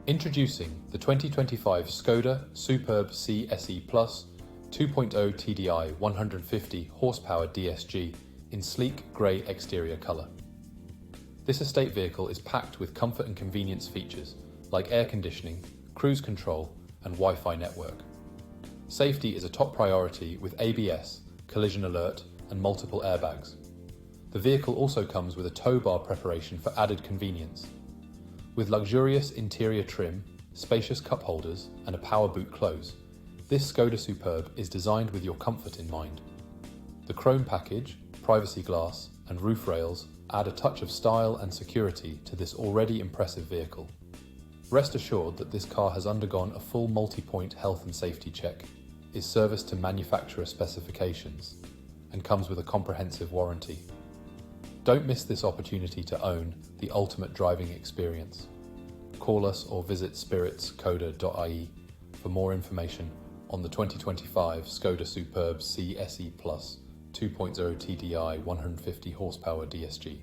Introducing the 2025 Skoda Superb C SE Plus 2.0 TDI 150 horsepower DSG in sleek grey exterior colour. This estate vehicle is packed with comfort and convenience features like air conditioning, cruise control and Wi-Fi network. Safety is a top priority with ABS, collision alert and multiple airbags. The vehicle also comes with a tow bar preparation for added convenience. With luxurious interior trim, spacious cup holders and a power boot close, this Skoda Superb is designed with your comfort in mind. The chrome package, privacy glass and roof rails add a touch of style and security to this already impressive vehicle. Rest assured that this car has undergone a full multi-point health and safety check, is serviced to manufacturer specifications, and comes with a comprehensive warranty. Don't miss this opportunity to own the ultimate driving experience. Call us or visit spiritskoda.ie for more information on the 2025 Skoda Superb C SE Plus 2.0 TDI 150 horsepower DSG.